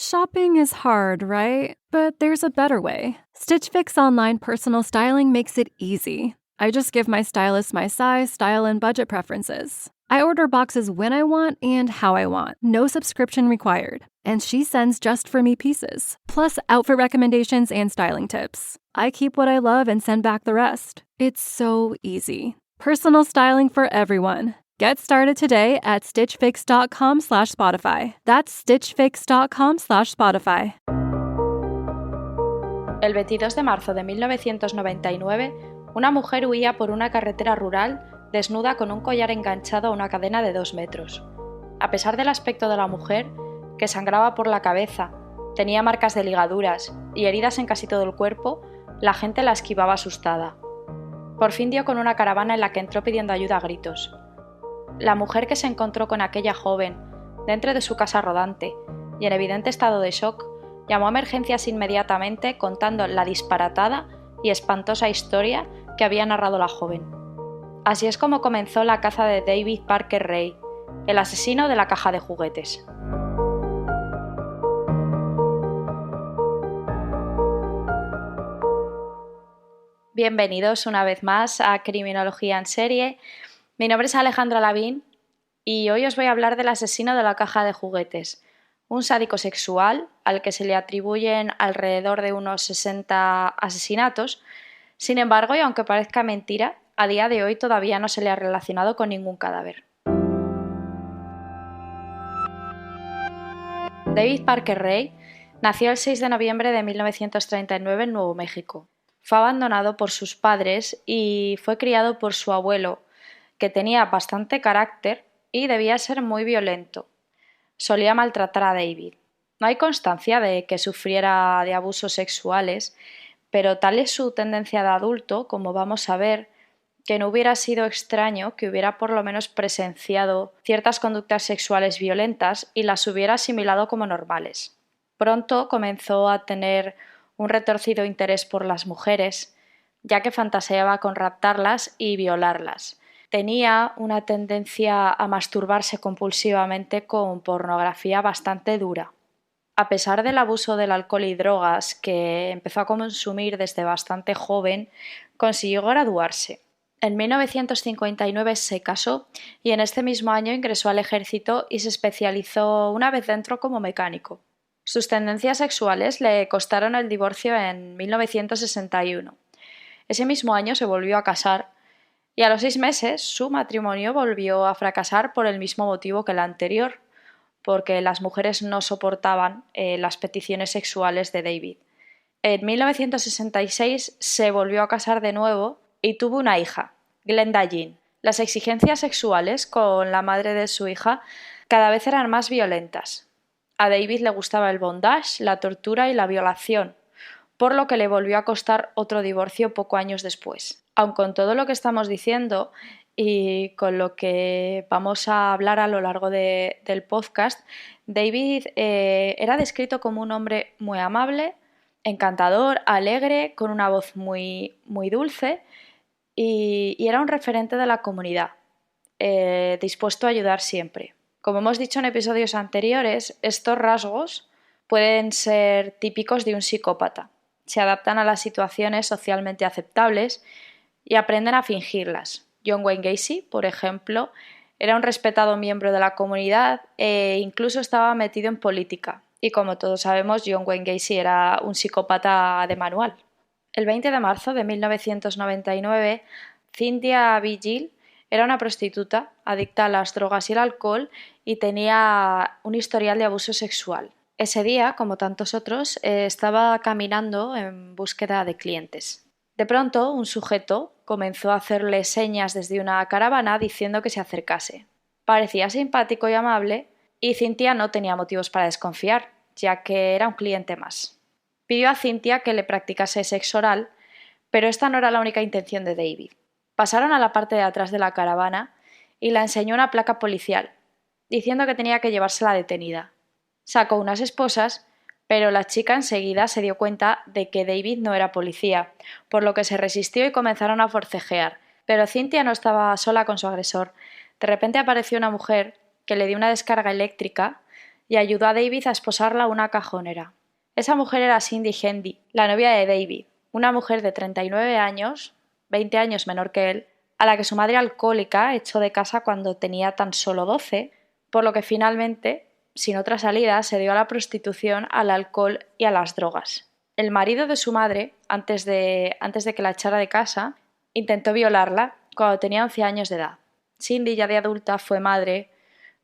Shopping is hard, right? But there's a better way. Stitch Fix online personal styling makes it easy. I just give my stylist my size, style, and budget preferences. I order boxes when I want and how I want. No subscription required. And she sends just for me pieces. Plus outfit recommendations and styling tips. I keep what I love and send back the rest. It's so easy. Personal styling for everyone. Get started today at stitchfix.com/Spotify. That's stitchfix.com/Spotify. El 22 de marzo de 1999, una mujer huía por una carretera rural desnuda con un collar enganchado a una cadena de 2 metros. A pesar del aspecto de la mujer, que sangraba por la cabeza, tenía marcas de ligaduras y heridas en casi todo el cuerpo, la gente la esquivaba asustada. Por fin dio con una caravana en la que entró pidiendo ayuda a gritos. La mujer, que se encontró con aquella joven dentro de su casa rodante y en evidente estado de shock, llamó a emergencias inmediatamente contando la disparatada y espantosa historia que había narrado la joven. Así es como comenzó la caza de David Parker Ray, el asesino de la caja de juguetes. Bienvenidos una vez más a Criminología en Serie. Mi nombre es Alejandra Lavín y hoy os voy a hablar del asesino de la caja de juguetes, un sádico sexual al que se le atribuyen alrededor de unos 60 asesinatos. Sin embargo, y aunque parezca mentira, a día de hoy todavía no se le ha relacionado con ningún cadáver. David Parker Ray nació el 6 de noviembre de 1939 en Nuevo México. Fue abandonado por sus padres y fue criado por su abuelo, que tenía bastante carácter y debía ser muy violento. Solía maltratar a David. No hay constancia de que sufriera de abusos sexuales, pero tal es su tendencia de adulto, como vamos a ver, que no hubiera sido extraño que hubiera por lo menos presenciado ciertas conductas sexuales violentas y las hubiera asimilado como normales. Pronto comenzó a tener un retorcido interés por las mujeres, ya que fantaseaba con raptarlas y violarlas. Tenía una tendencia a masturbarse compulsivamente con pornografía bastante dura. A pesar del abuso del alcohol y drogas que empezó a consumir desde bastante joven, consiguió graduarse. En 1959 se casó y en este mismo año ingresó al ejército y se especializó una vez dentro como mecánico. Sus tendencias sexuales le costaron el divorcio en 1961. Ese mismo año se volvió a casar y a los 6 meses su matrimonio volvió a fracasar por el mismo motivo que el anterior, porque las mujeres no soportaban las peticiones sexuales de David. En 1966 se volvió a casar de nuevo y tuvo una hija, Glenda Jean. Las exigencias sexuales con la madre de su hija cada vez eran más violentas. A David le gustaba el bondage, la tortura y la violación, por lo que le volvió a costar otro divorcio pocos años después. Aun con todo lo que estamos diciendo y con lo que vamos a hablar a lo largo del podcast, David era descrito como un hombre muy amable, encantador, alegre, con una voz muy, muy dulce y era un referente de la comunidad, dispuesto a ayudar siempre. Como hemos dicho en episodios anteriores, estos rasgos pueden ser típicos de un psicópata. Se adaptan a las situaciones socialmente aceptables y aprenden a fingirlas. John Wayne Gacy, por ejemplo, era un respetado miembro de la comunidad e incluso estaba metido en política. Y como todos sabemos, John Wayne Gacy era un psicópata de manual. El 20 de marzo de 1999, Cynthia Vigil era una prostituta adicta a las drogas y el alcohol y tenía un historial de abuso sexual. Ese día, como tantos otros, estaba caminando en búsqueda de clientes. De pronto, un sujeto comenzó a hacerle señas desde una caravana diciendo que se acercase. Parecía simpático y amable y Cynthia no tenía motivos para desconfiar, ya que era un cliente más. Pidió a Cynthia que le practicase sexo oral, pero esta no era la única intención de David. Pasaron a la parte de atrás de la caravana y la enseñó una placa policial, diciendo que tenía que llevársela detenida. Sacó unas esposas, pero la chica enseguida se dio cuenta de que David no era policía, por lo que se resistió y comenzaron a forcejear. Pero Cynthia no estaba sola con su agresor. De repente apareció una mujer que le dio una descarga eléctrica y ayudó a David a esposarla a una cajonera. Esa mujer era Cindy Hendy, la novia de David, una mujer de 39 años, 20 años menor que él, a la que su madre alcohólica echó de casa cuando tenía tan solo 12, por lo que finalmente, sin otra salida, se dio a la prostitución, al alcohol y a las drogas. El marido de su madre, antes de que la echara de casa, intentó violarla cuando tenía 11 años de edad. Cindy, ya de adulta, fue madre,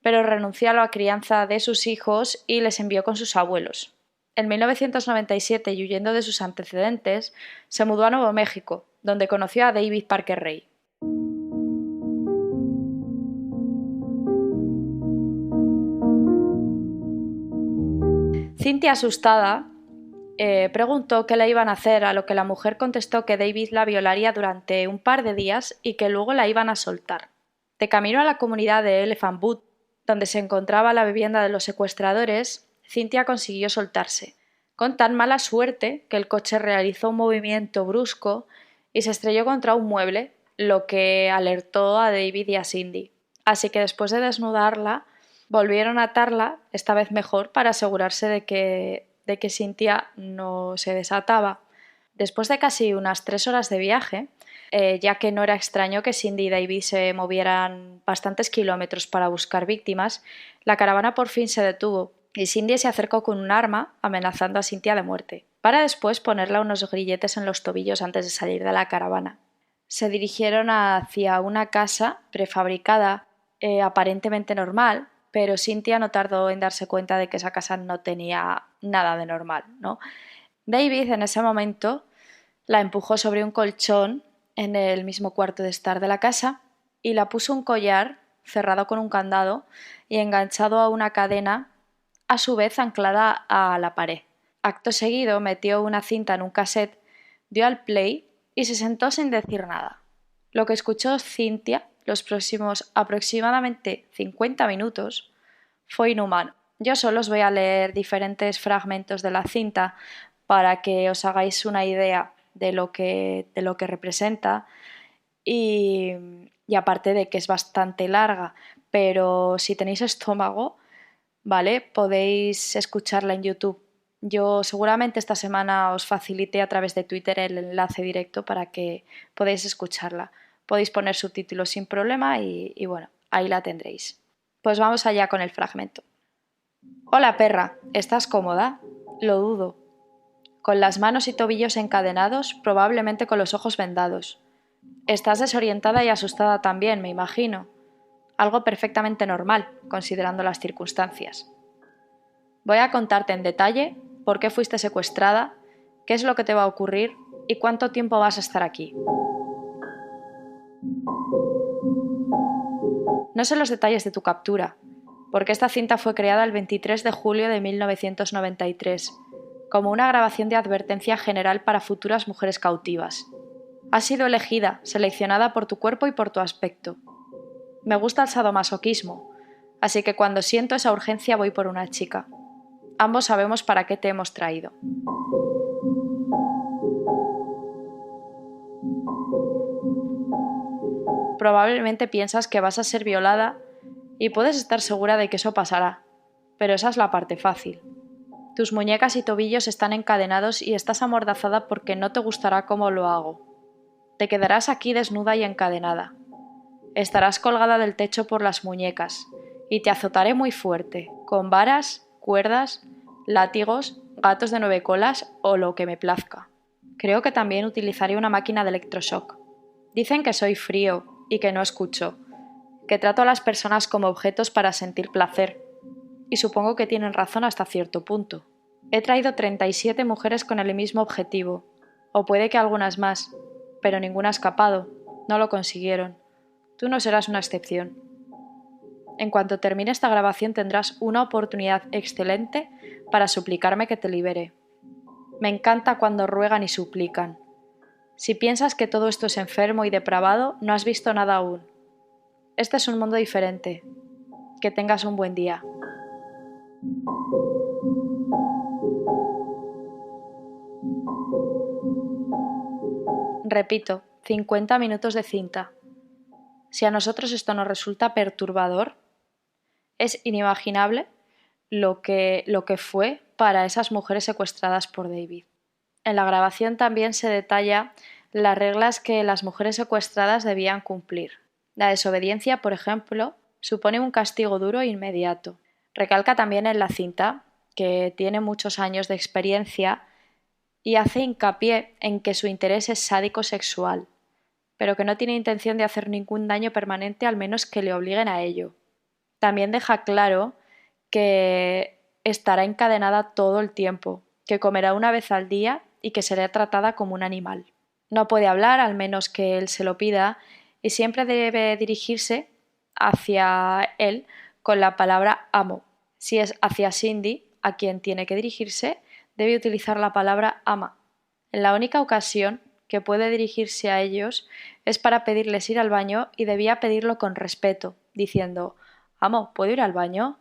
pero renunció a la crianza de sus hijos y les envió con sus abuelos. En 1997, y huyendo de sus antecedentes, se mudó a Nuevo México, donde conoció a David Parker Ray. Cynthia, asustada, preguntó qué le iban a hacer, a lo que la mujer contestó que David la violaría durante un par de días y que luego la iban a soltar. De camino a la comunidad de Elephant Butte, donde se encontraba la vivienda de los secuestradores, Cynthia consiguió soltarse, con tan mala suerte que el coche realizó un movimiento brusco y se estrelló contra un mueble, lo que alertó a David y a Cindy. Así que después de desnudarla, volvieron a atarla, esta vez mejor, para asegurarse de que Cynthia no se desataba. Después de casi unas 3 horas de viaje, ya que no era extraño que Cindy y David se movieran bastantes kilómetros para buscar víctimas, la caravana por fin se detuvo y Cindy se acercó con un arma amenazando a Cynthia de muerte, para después ponerle unos grilletes en los tobillos antes de salir de la caravana. Se dirigieron hacia una casa prefabricada, aparentemente normal, pero Cynthia no tardó en darse cuenta de que esa casa no tenía nada de normal, ¿no? David, en ese momento, la empujó sobre un colchón en el mismo cuarto de estar de la casa y la puso un collar cerrado con un candado y enganchado a una cadena, a su vez anclada a la pared. Acto seguido metió una cinta en un cassette, dio al play y se sentó sin decir nada. Lo que escuchó Cynthia los próximos aproximadamente 50 minutos fue inhumano. Yo solo os voy a leer diferentes fragmentos de la cinta para que os hagáis una idea de lo que representa y aparte de que es bastante larga, pero si tenéis estómago, ¿vale? Podéis escucharla en YouTube. Yo seguramente esta semana os facilite a través de Twitter el enlace directo para que podáis escucharla. Podéis poner subtítulos sin problema y bueno, ahí la tendréis. Pues vamos allá con el fragmento. Hola perra, ¿estás cómoda? Lo dudo. Con las manos y tobillos encadenados, probablemente con los ojos vendados. Estás desorientada y asustada también, me imagino. Algo perfectamente normal, considerando las circunstancias. Voy a contarte en detalle por qué fuiste secuestrada, qué es lo que te va a ocurrir y cuánto tiempo vas a estar aquí. No sé los detalles de tu captura, porque esta cinta fue creada el 23 de julio de 1993, como una grabación de advertencia general para futuras mujeres cautivas. Has sido elegida, seleccionada por tu cuerpo y por tu aspecto. Me gusta el sadomasoquismo, así que cuando siento esa urgencia voy por una chica. Ambos sabemos para qué te hemos traído. Probablemente piensas que vas a ser violada y puedes estar segura de que eso pasará, pero esa es la parte fácil. Tus muñecas y tobillos están encadenados y estás amordazada porque no te gustará cómo lo hago. Te quedarás aquí desnuda y encadenada. Estarás colgada del techo por las muñecas y te azotaré muy fuerte, con varas, cuerdas, látigos, gatos de 9 colas o lo que me plazca. Creo que también utilizaré una máquina de electroshock. Dicen que soy frío y que no escucho, que trato a las personas como objetos para sentir placer. Y supongo que tienen razón hasta cierto punto. He traído 37 mujeres con el mismo objetivo, o puede que algunas más, pero ninguna ha escapado, no lo consiguieron. Tú no serás una excepción. En cuanto termine esta grabación tendrás una oportunidad excelente para suplicarme que te libere. Me encanta cuando ruegan y suplican. Si piensas que todo esto es enfermo y depravado, no has visto nada aún. Este es un mundo diferente. Que tengas un buen día. Repito, 50 minutos de cinta. Si a nosotros esto nos resulta perturbador, es inimaginable lo que fue para esas mujeres secuestradas por David. En la grabación también se detalla las reglas que las mujeres secuestradas debían cumplir. La desobediencia, por ejemplo, supone un castigo duro e inmediato. Recalca también en la cinta que tiene muchos años de experiencia y hace hincapié en que su interés es sádico-sexual, pero que no tiene intención de hacer ningún daño permanente al menos que le obliguen a ello. También deja claro que estará encadenada todo el tiempo, que comerá una vez al día y que será tratada como un animal. No puede hablar al menos que él se lo pida y siempre debe dirigirse hacia él con la palabra amo. Si es hacia Cindy, a quien tiene que dirigirse, debe utilizar la palabra ama. En la única ocasión que puede dirigirse a ellos es para pedirles ir al baño y debía pedirlo con respeto, diciendo «Amo, ¿puedo ir al baño?».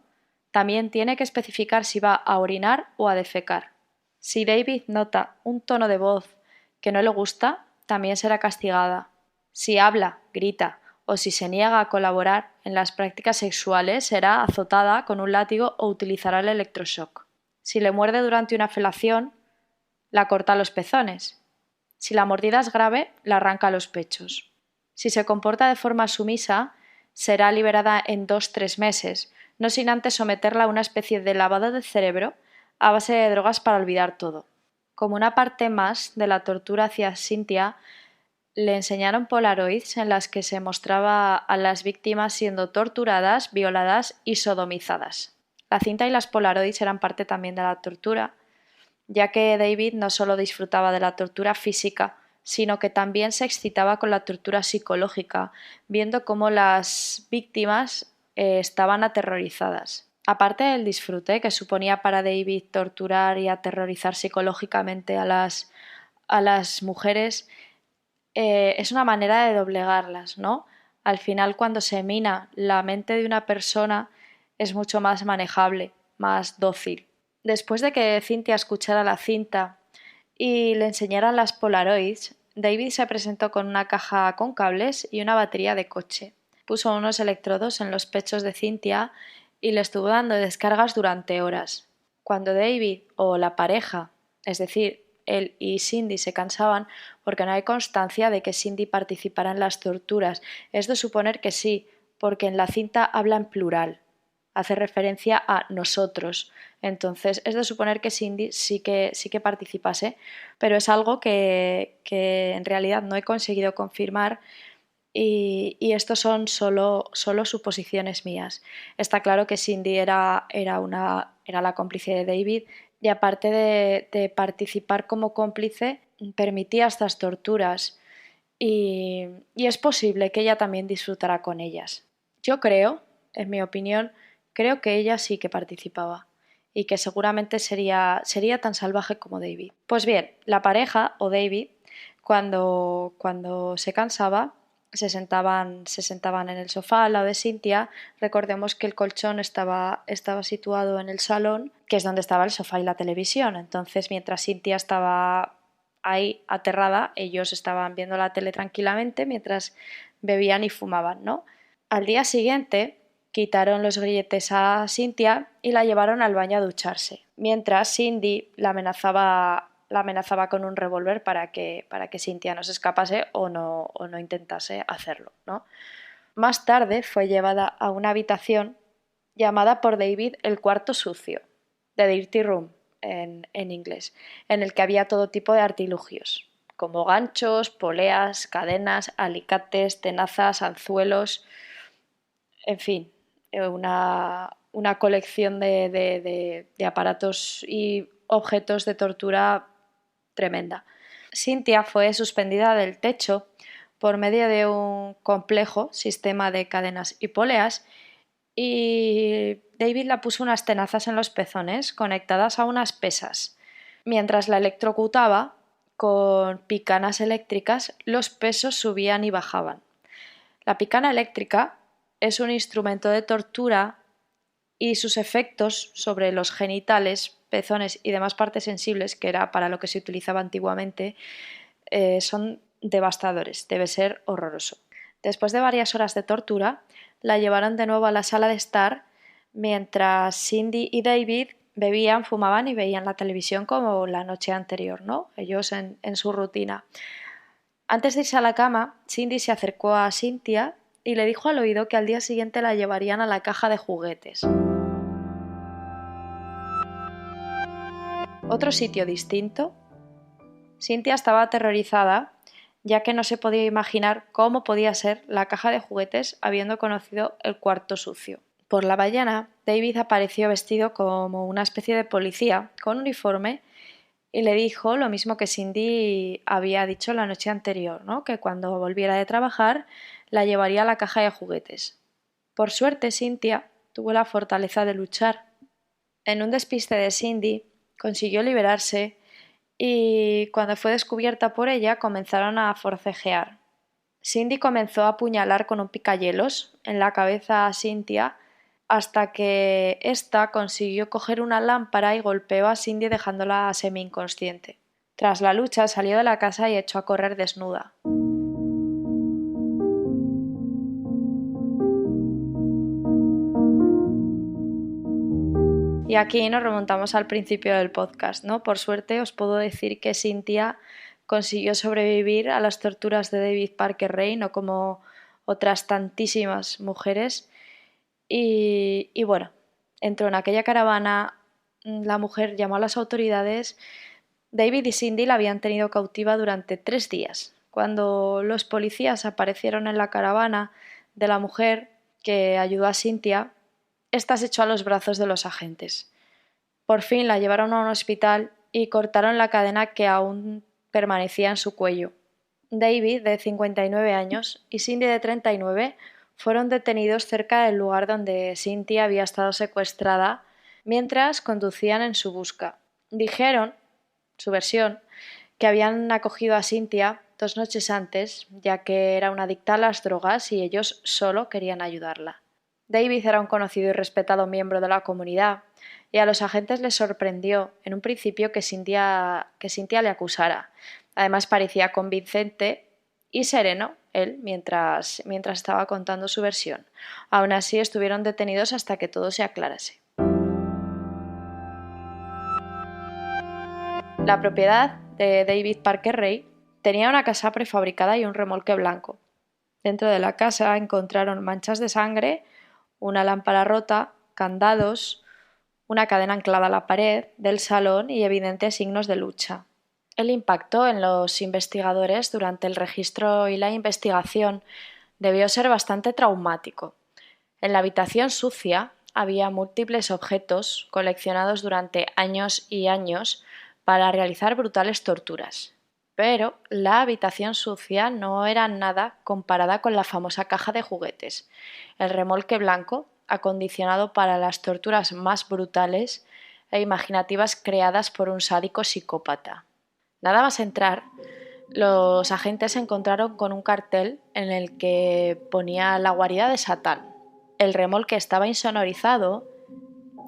También tiene que especificar si va a orinar o a defecar. Si David nota un tono de voz que no le gusta, también será castigada. Si habla, grita o si se niega a colaborar en las prácticas sexuales, será azotada con un látigo o utilizará el electroshock. Si le muerde durante una felación, la corta los pezones. Si la mordida es grave, la arranca los pechos. Si se comporta de forma sumisa, será liberada en 2-3 meses, no sin antes someterla a una especie de lavado de cerebro a base de drogas para olvidar todo. Como una parte más de la tortura hacia Cynthia, le enseñaron polaroids en las que se mostraba a las víctimas siendo torturadas, violadas y sodomizadas. La cinta y las polaroids eran parte también de la tortura, ya que David no solo disfrutaba de la tortura física, sino que también se excitaba con la tortura psicológica, viendo cómo las víctimas estaban aterrorizadas. Aparte del disfrute que suponía para David torturar y aterrorizar psicológicamente a las mujeres, es una manera de doblegarlas, ¿no? Al final, cuando se mina la mente de una persona, es mucho más manejable, más dócil. Después de que Cynthia escuchara la cinta y le enseñaran las Polaroids, David se presentó con una caja con cables y una batería de coche. Puso unos electrodos en los pechos de Cynthia y le estuvo dando descargas durante horas. Cuando David o la pareja, es decir, él y Cindy se cansaban, porque no hay constancia de que Cindy participara en las torturas. Es de suponer que sí, porque en la cinta habla en plural, hace referencia a nosotros. Entonces es de suponer que Cindy sí que participase, pero es algo que en realidad no he conseguido confirmar y esto son solo suposiciones mías. Está claro que Cindy era la cómplice de David y aparte de participar como cómplice permitía estas torturas y es posible que ella también disfrutara con ellas. Yo creo, en mi opinión, creo que ella sí que participaba y que seguramente sería tan salvaje como David. Pues bien, la pareja o David, cuando se cansaba, se sentaban en el sofá al lado de Cynthia. Recordemos que el colchón estaba situado en el salón, que es donde estaba el sofá y la televisión. Entonces, mientras Cynthia estaba ahí aterrada, ellos estaban viendo la tele tranquilamente mientras bebían y fumaban, ¿no? Al día siguiente quitaron los grilletes a Cynthia y la llevaron al baño a ducharse, mientras Cindy la amenazaba con un revólver para que Cynthia no se escapase o no intentase hacerlo, ¿no? Más tarde fue llevada a una habitación llamada por David el cuarto sucio, The Dirty Room en inglés, en el que había todo tipo de artilugios, como ganchos, poleas, cadenas, alicates, tenazas, anzuelos, en fin, una colección de aparatos y objetos de tortura tremenda. Cynthia fue suspendida del techo por medio de un complejo sistema de cadenas y poleas y David la puso unas tenazas en los pezones conectadas a unas pesas. Mientras la electrocutaba con picanas eléctricas, los pesos subían y bajaban. La picana eléctrica es un instrumento de tortura y sus efectos sobre los genitales, pezones y demás partes sensibles, que era para lo que se utilizaba antiguamente, son devastadores. Debe ser horroroso. Después de varias horas de tortura, la llevaron de nuevo a la sala de estar mientras Cindy y David bebían, fumaban y veían la televisión como la noche anterior, ¿no? Ellos en su rutina. Antes de irse a la cama, Cindy se acercó a Cynthia y le dijo al oído que al día siguiente la llevarían a la caja de juguetes. Otro sitio distinto. Cynthia estaba aterrorizada, ya que no se podía imaginar cómo podía ser la caja de juguetes habiendo conocido el cuarto sucio. Por la mañana, David apareció vestido como una especie de policía, con uniforme, y le dijo lo mismo que Cindy había dicho la noche anterior, ¿no? Que cuando volviera de trabajar la llevaría a la caja de juguetes. Por suerte, Cynthia tuvo la fortaleza de luchar. En un despiste de Cindy, consiguió liberarse y cuando fue descubierta por ella comenzaron a forcejear. Cindy comenzó a apuñalar con un picayelos en la cabeza a Cynthia hasta que ésta consiguió coger una lámpara y golpeó a Cindy dejándola semi-inconsciente. Tras la lucha salió de la casa y echó a correr desnuda. Y aquí nos remontamos al principio del podcast, ¿no? Por suerte os puedo decir que Cynthia consiguió sobrevivir a las torturas de David Parker Ray, no como otras tantísimas mujeres. Y bueno, entró en aquella caravana, la mujer llamó a las autoridades. David y Cindy la habían tenido cautiva durante 3 días. Cuando los policías aparecieron en la caravana de la mujer que ayudó a Cynthia, ésta se echó a los brazos de los agentes. Por fin la llevaron a un hospital y cortaron la cadena que aún permanecía en su cuello. David, de 59 años, y Cindy, de 39, fueron detenidos cerca del lugar donde Cynthia había estado secuestrada mientras conducían en su busca. Dijeron, su versión, que habían acogido a Cynthia 2 noches antes, ya que era una adicta a las drogas y ellos solo querían ayudarla. David era un conocido y respetado miembro de la comunidad, y a los agentes les sorprendió en un principio que Cynthia le acusara. Además parecía convincente y sereno él mientras estaba contando su versión. Aún así estuvieron detenidos hasta que todo se aclarase. La propiedad de David Parker Ray tenía una casa prefabricada y un remolque blanco. Dentro de la casa encontraron manchas de sangre, una lámpara rota, candados, una cadena anclada a la pared del salón y evidentes signos de lucha. El impacto en los investigadores durante el registro y la investigación debió ser bastante traumático. En la habitación sucia había múltiples objetos coleccionados durante años y años para realizar brutales torturas. Pero la habitación sucia no era nada comparada con la famosa caja de juguetes, el remolque blanco, acondicionado para las torturas más brutales e imaginativas creadas por un sádico psicópata. Nada más entrar, los agentes se encontraron con un cartel en el que ponía la guarida de Satán. El remolque estaba insonorizado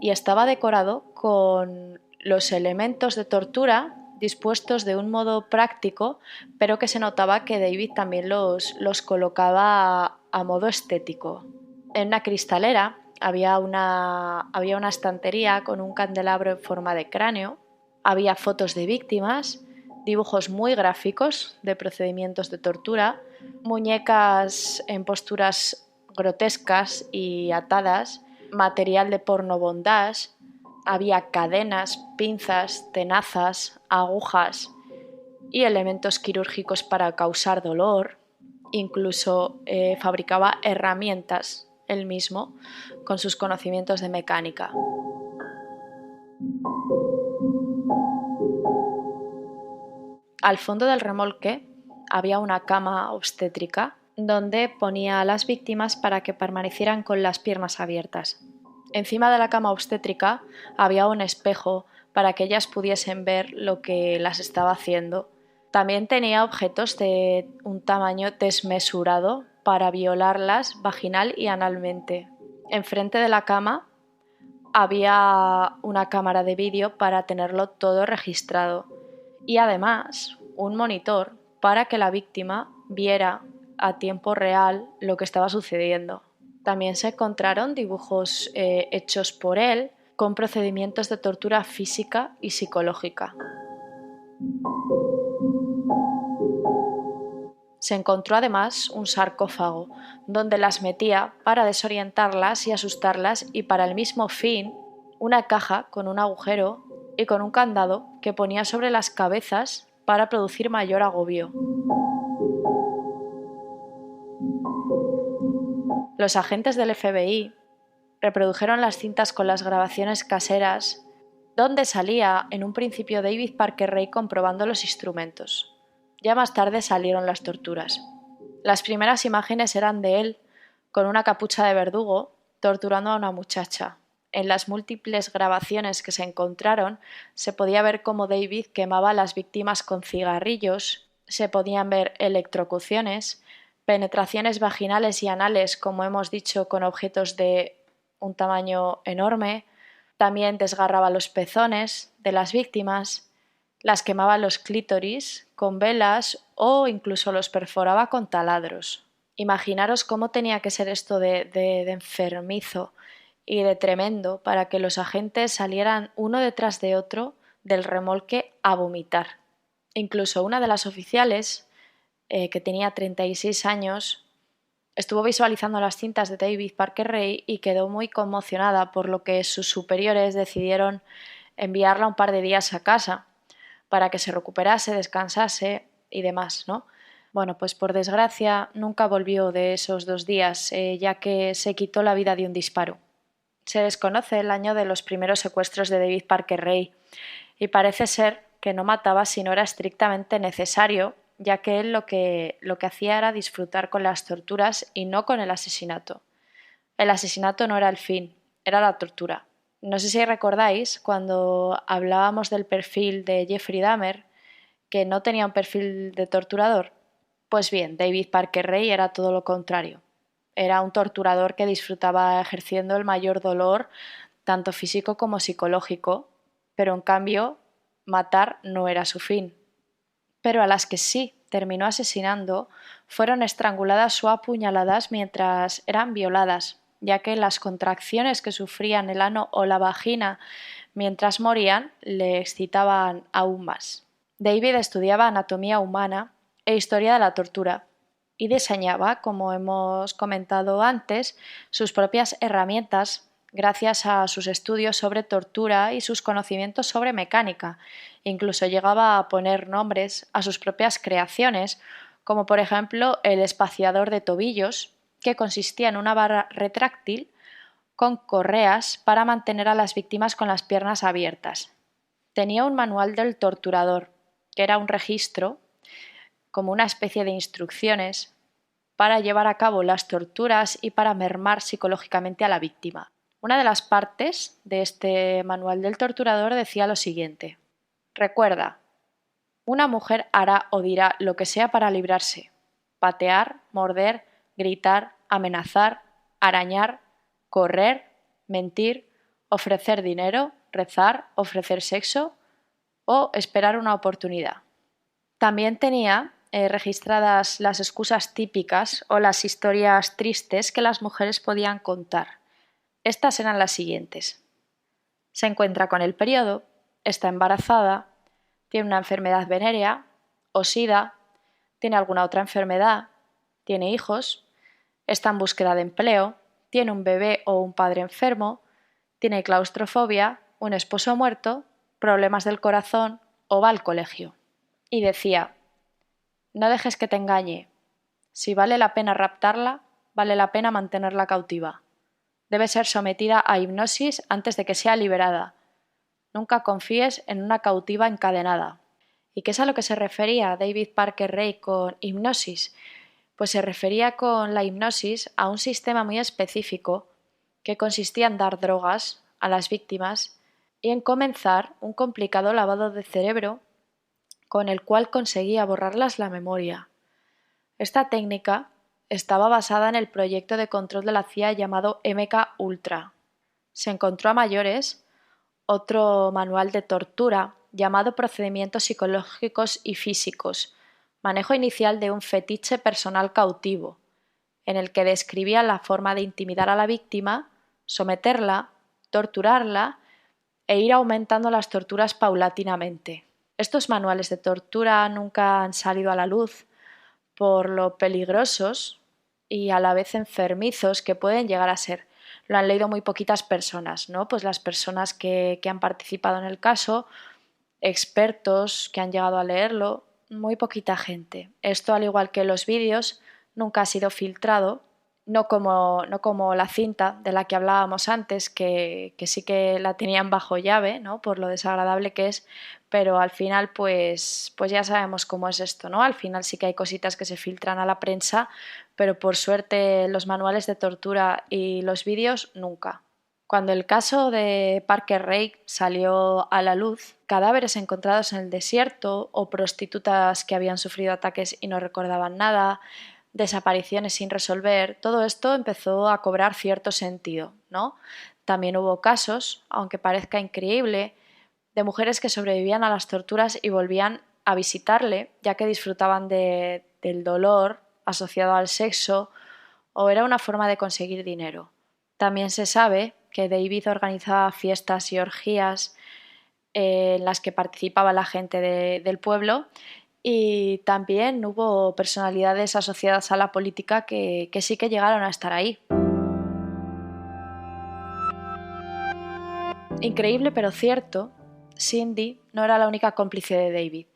y estaba decorado con los elementos de tortura dispuestos de un modo práctico, pero que se notaba que David también los colocaba a modo estético. En una cristalera había una estantería con un candelabro en forma de cráneo, había fotos de víctimas, dibujos muy gráficos de procedimientos de tortura, muñecas en posturas grotescas y atadas, material de porno bondage, había cadenas, pinzas, tenazas, agujas y elementos quirúrgicos para causar dolor. Incluso fabricaba herramientas él mismo con sus conocimientos de mecánica. Al fondo del remolque había una cama obstétrica donde ponía a las víctimas para que permanecieran con las piernas abiertas. Encima de la cama obstétrica había un espejo para que ellas pudiesen ver lo que las estaba haciendo. También tenía objetos de un tamaño desmesurado para violarlas vaginal y analmente. Enfrente de la cama había una cámara de vídeo para tenerlo todo registrado y además un monitor para que la víctima viera a tiempo real lo que estaba sucediendo. También se encontraron dibujos hechos por él con procedimientos de tortura física y psicológica. Se encontró además un sarcófago donde las metía para desorientarlas y asustarlas, y para el mismo fin una caja con un agujero y con un candado que ponía sobre las cabezas para producir mayor agobio. Los agentes del FBI reprodujeron las cintas con las grabaciones caseras donde salía en un principio David Parker Ray comprobando los instrumentos. Ya más tarde salieron las torturas. Las primeras imágenes eran de él con una capucha de verdugo torturando a una muchacha. En las múltiples grabaciones que se encontraron se podía ver cómo David quemaba a las víctimas con cigarrillos, se podían ver electrocuciones, penetraciones vaginales y anales, como hemos dicho, con objetos de un tamaño enorme. También desgarraba los pezones de las víctimas, las quemaba los clítoris con velas o incluso los perforaba con taladros. Imaginaros cómo tenía que ser esto de enfermizo y de tremendo para que los agentes salieran uno detrás de otro del remolque a vomitar. Incluso una de las oficiales, que tenía 36 años, estuvo visualizando las cintas de David Parker Ray y quedó muy conmocionada, por lo que sus superiores decidieron enviarla un par de días a casa para que se recuperase, descansase y demás, ¿no? Bueno, pues por desgracia nunca volvió de esos 2 días, ya que se quitó la vida de un disparo. Se desconoce el año de los primeros secuestros de David Parker Ray y parece ser que no mataba si no era estrictamente necesario, ya que él lo que hacía era disfrutar con las torturas y no con el asesinato. El asesinato no era el fin, era la tortura. No sé si recordáis cuando hablábamos del perfil de Jeffrey Dahmer, que no tenía un perfil de torturador. Pues bien, David Parker Ray era todo lo contrario. Era un torturador que disfrutaba ejerciendo el mayor dolor, tanto físico como psicológico, pero en cambio matar no era su fin. Pero a las que sí terminó asesinando fueron estranguladas o apuñaladas mientras eran violadas, ya que las contracciones que sufrían el ano o la vagina mientras morían le excitaban aún más. David estudiaba anatomía humana e historia de la tortura y diseñaba, como hemos comentado antes, sus propias herramientas gracias a sus estudios sobre tortura y sus conocimientos sobre mecánica. Incluso llegaba a poner nombres a sus propias creaciones, como por ejemplo el espaciador de tobillos, que consistía en una barra retráctil con correas para mantener a las víctimas con las piernas abiertas. Tenía un manual del torturador, que era un registro, como una especie de instrucciones, para llevar a cabo las torturas y para mermar psicológicamente a la víctima. Una de las partes de este manual del torturador decía lo siguiente: recuerda, una mujer hará o dirá lo que sea para librarse: patear, morder, gritar, amenazar, arañar, correr, mentir, ofrecer dinero, rezar, ofrecer sexo o esperar una oportunidad. También tenía registradas las excusas típicas o las historias tristes que las mujeres podían contar. Estas eran las siguientes: se encuentra con el periodo, está embarazada, tiene una enfermedad venérea o sida, tiene alguna otra enfermedad, tiene hijos, está en búsqueda de empleo, tiene un bebé o un padre enfermo, tiene claustrofobia, un esposo muerto, problemas del corazón o va al colegio. Y decía: no dejes que te engañe. Si vale la pena raptarla, vale la pena mantenerla cautiva. Debe ser sometida a hipnosis antes de que sea liberada. Nunca confíes en una cautiva encadenada. ¿Y qué es a lo que se refería David Parker Ray con hipnosis? Pues se refería con la hipnosis a un sistema muy específico que consistía en dar drogas a las víctimas y en comenzar un complicado lavado de cerebro con el cual conseguía borrarlas la memoria. Esta técnica estaba basada en el proyecto de control de la CIA llamado MK Ultra. Se encontró a mayores otro manual de tortura llamado Procedimientos psicológicos y físicos, manejo inicial de un fetiche personal cautivo, en el que describía la forma de intimidar a la víctima, someterla, torturarla e ir aumentando las torturas paulatinamente. Estos manuales de tortura nunca han salido a la luz por lo peligrosos y a la vez enfermizos que pueden llegar a ser. Lo han leído muy poquitas personas, ¿no? Pues las personas que han participado en el caso, expertos que han llegado a leerlo, muy poquita gente. Esto, al igual que los vídeos, nunca ha sido filtrado, no como la cinta de la que hablábamos antes, que sí que la tenían bajo llave, ¿no? Por lo desagradable que es, pero al final pues ya sabemos cómo es esto, ¿no? Al final sí que hay cositas que se filtran a la prensa, pero por suerte los manuales de tortura y los vídeos nunca. Cuando el caso de Parker Ray salió a la luz, cadáveres encontrados en el desierto o prostitutas que habían sufrido ataques y no recordaban nada, desapariciones sin resolver, todo esto empezó a cobrar cierto sentido, ¿no? También hubo casos, aunque parezca increíble, de mujeres que sobrevivían a las torturas y volvían a visitarle, ya que disfrutaban del dolor asociado al sexo o era una forma de conseguir dinero. También se sabe que David organizaba fiestas y orgías en las que participaba la gente del pueblo y también hubo personalidades asociadas a la política que sí que llegaron a estar ahí. Increíble pero cierto, Cindy no era la única cómplice de David.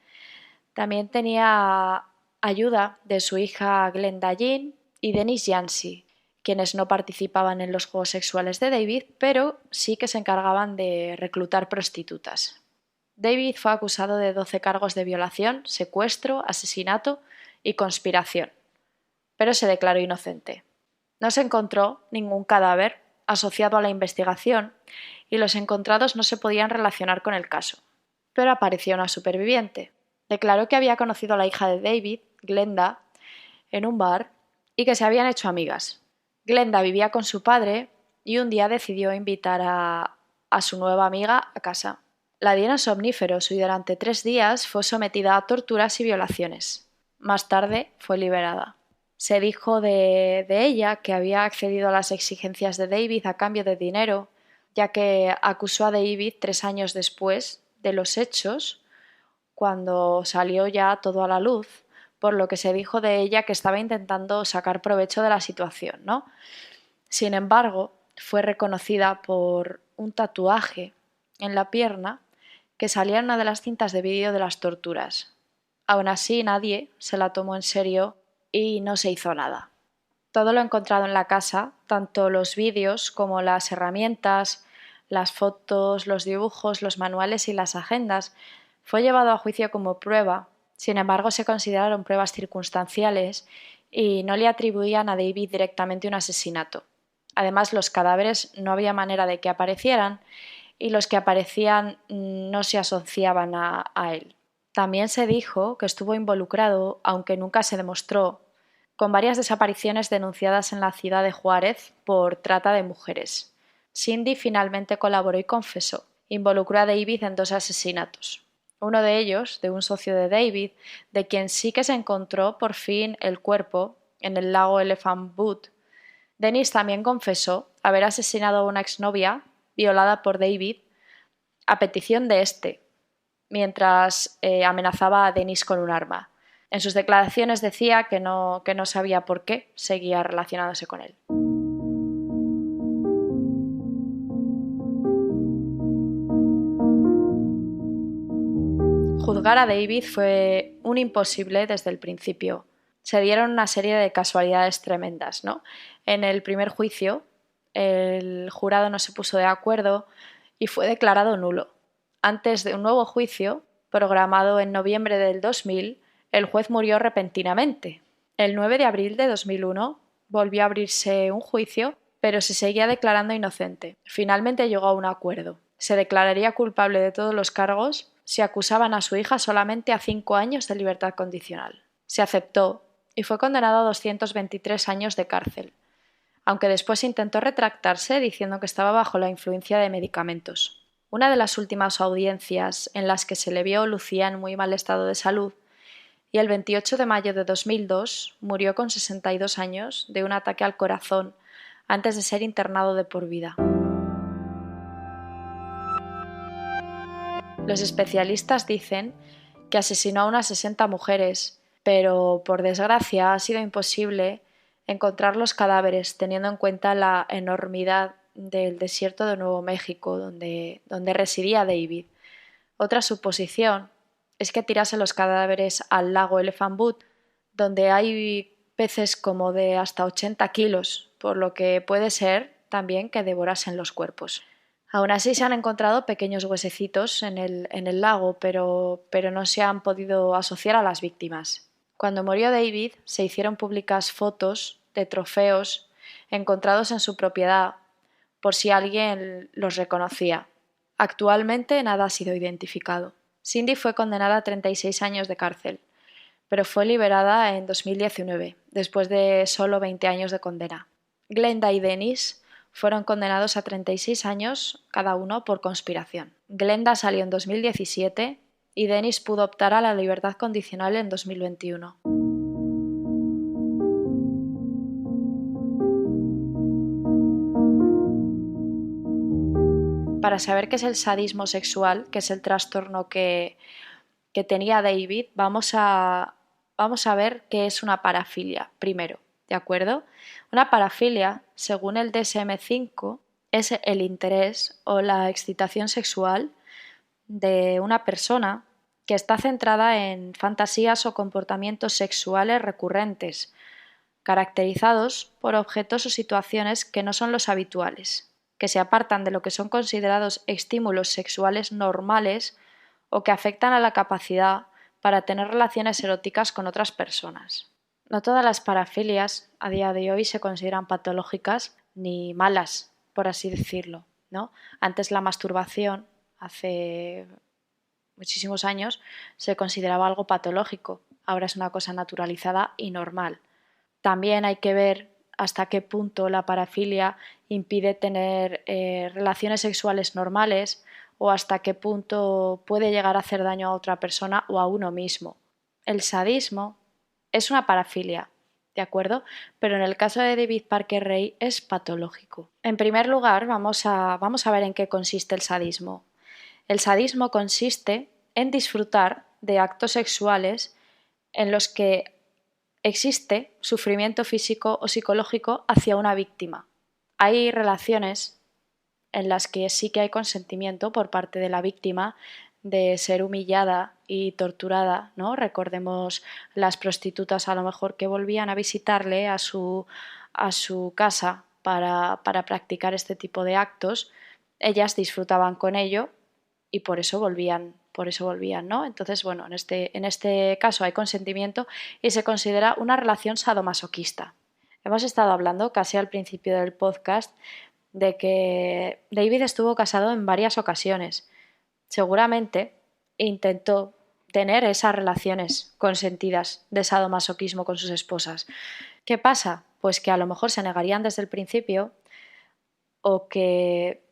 También tenía ayuda de su hija Glenda Jean y Dennis Yancey, quienes no participaban en los juegos sexuales de David, pero sí que se encargaban de reclutar prostitutas. David fue acusado de 12 cargos de violación, secuestro, asesinato y conspiración, pero se declaró inocente. No se encontró ningún cadáver asociado a la investigación y los encontrados no se podían relacionar con el caso. Pero apareció una superviviente. Declaró que había conocido a la hija de David, Glenda, en un bar y que se habían hecho amigas. Glenda vivía con su padre y un día decidió invitar a su nueva amiga a casa. La dieron somníferos y durante 3 días fue sometida a torturas y violaciones. Más tarde fue liberada. Se dijo de ella que había accedido a las exigencias de David a cambio de dinero, ya que acusó a David 3 años después de los hechos, cuando salió ya todo a la luz, por lo que se dijo de ella que estaba intentando sacar provecho de la situación, ¿no? Sin embargo, fue reconocida por un tatuaje en la pierna que salía en una de las cintas de vídeo de las torturas. Aún así, nadie se la tomó en serio y no se hizo nada. Todo lo encontrado en la casa, tanto los vídeos como las herramientas, las fotos, los dibujos, los manuales y las agendas, fue llevado a juicio como prueba. Sin embargo, se consideraron pruebas circunstanciales y no le atribuían a David directamente un asesinato. Además, los cadáveres no había manera de que aparecieran y los que aparecían no se asociaban a él. También se dijo que estuvo involucrado, aunque nunca se demostró, con varias desapariciones denunciadas en la ciudad de Juárez por trata de mujeres. Cindy finalmente colaboró y confesó. Involucró a David en 2 asesinatos. Uno de ellos, de un socio de David, de quien sí que se encontró por fin el cuerpo en el lago Elephant Butte. Dennis también confesó haber asesinado a una exnovia violada por David a petición de este, mientras amenazaba a Dennis con un arma. En sus declaraciones decía que no sabía por qué seguía relacionándose con él. Juzgar a David fue un imposible desde el principio. Se dieron una serie de casualidades tremendas, ¿no? En el primer juicio, el jurado no se puso de acuerdo y fue declarado nulo. Antes de un nuevo juicio, programado en noviembre del 2000, el juez murió repentinamente. El 9 de abril de 2001 volvió a abrirse un juicio, pero se seguía declarando inocente. Finalmente llegó a un acuerdo. Se declararía culpable de todos los cargos si acusaban a su hija solamente a 5 años de libertad condicional. Se aceptó y fue condenado a 223 años de cárcel, aunque después intentó retractarse diciendo que estaba bajo la influencia de medicamentos. Una de las últimas audiencias en las que se le vio lucía en muy mal estado de salud y el 28 de mayo de 2002 murió con 62 años de un ataque al corazón antes de ser internado de por vida. Los especialistas dicen que asesinó a unas 60 mujeres, pero por desgracia ha sido imposible encontrar los cadáveres teniendo en cuenta la enormidad del desierto de Nuevo México donde residía David. Otra suposición es que tirase los cadáveres al lago Elephant Butte, donde hay peces como de hasta 80 kilos, por lo que puede ser también que devorasen los cuerpos. Aún así se han encontrado pequeños huesecitos en el lago, pero no se han podido asociar a las víctimas. Cuando murió David, se hicieron públicas fotos de trofeos encontrados en su propiedad, por si alguien los reconocía. Actualmente nada ha sido identificado. Cindy fue condenada a 36 años de cárcel, pero fue liberada en 2019, después de solo 20 años de condena. Glenda y Dennis fueron condenados a 36 años cada uno por conspiración. Glenda salió en 2017 y Dennis pudo optar a la libertad condicional en 2021. Para saber qué es el sadismo sexual, que es el trastorno que tenía David, vamos a ver qué es una parafilia primero, ¿de acuerdo? Una parafilia, según el DSM-5, es el interés o la excitación sexual de una persona que está centrada en fantasías o comportamientos sexuales recurrentes, caracterizados por objetos o situaciones que no son los habituales, que se apartan de lo que son considerados estímulos sexuales normales o que afectan a la capacidad para tener relaciones eróticas con otras personas. No todas las parafilias a día de hoy se consideran patológicas ni malas, por así decirlo, ¿no? Antes la masturbación, hace muchísimos años, se consideraba algo patológico. Ahora es una cosa naturalizada y normal. También hay que ver hasta qué punto la parafilia impide tener relaciones sexuales normales o hasta qué punto puede llegar a hacer daño a otra persona o a uno mismo. El sadismo es una parafilia, ¿de acuerdo? Pero en el caso de David Parker Ray es patológico. En primer lugar, vamos a ver en qué consiste el sadismo. El sadismo consiste en disfrutar de actos sexuales en los que existe sufrimiento físico o psicológico hacia una víctima. Hay relaciones en las que sí que hay consentimiento por parte de la víctima de ser humillada y torturada, ¿no? Recordemos las prostitutas a lo mejor que volvían a visitarle a su casa para practicar este tipo de actos. Ellas disfrutaban con ello y por eso volvían, ¿no? Entonces, bueno, en este caso hay consentimiento y se considera una relación sadomasoquista. Hemos estado hablando casi al principio del podcast de que David estuvo casado en varias ocasiones. Seguramente intentó tener esas relaciones consentidas de sadomasoquismo con sus esposas. ¿Qué pasa? Pues que a lo mejor se negarían desde el principio o que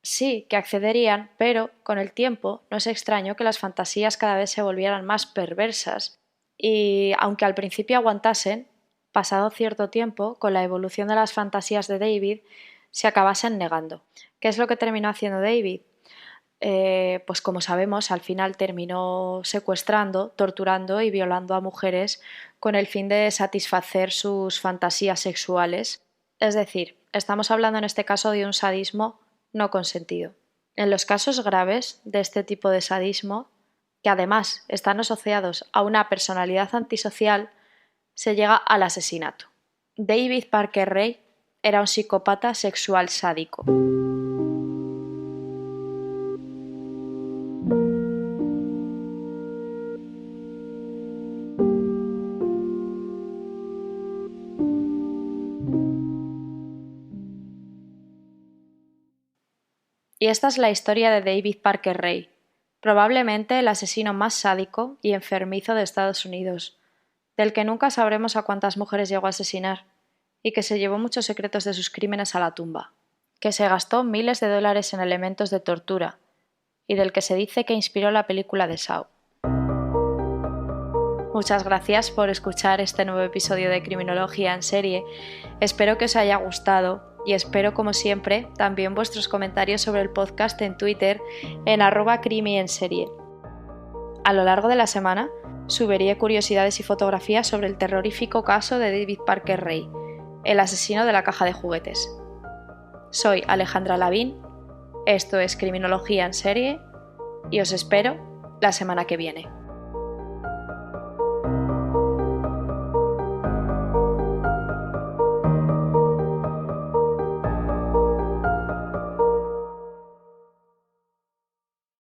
sí, que accederían, pero con el tiempo no es extraño que las fantasías cada vez se volvieran más perversas y aunque al principio aguantasen, pasado cierto tiempo, con la evolución de las fantasías de David, se acabasen negando. ¿Qué es lo que terminó haciendo David? Pues como sabemos, al final terminó secuestrando, torturando y violando a mujeres con el fin de satisfacer sus fantasías sexuales. Es decir, estamos hablando en este caso de un sadismo no consentido. En los casos graves de este tipo de sadismo, que además están asociados a una personalidad antisocial, se llega al asesinato. David Parker Ray era un psicópata sexual sádico. Y esta es la historia de David Parker Ray, probablemente el asesino más sádico y enfermizo de Estados Unidos, del que nunca sabremos a cuántas mujeres llegó a asesinar, y que se llevó muchos secretos de sus crímenes a la tumba, que se gastó miles de dólares en elementos de tortura, y del que se dice que inspiró la película de Saw. Muchas gracias por escuchar este nuevo episodio de Criminología en Serie. Espero que os haya gustado y espero, como siempre, también vuestros comentarios sobre el podcast en Twitter en @crimienserie. A lo largo de la semana subiré curiosidades y fotografías sobre el terrorífico caso de David Parker Ray, el asesino de la caja de juguetes. Soy Alejandra Lavín, esto es Criminología en Serie y os espero la semana que viene.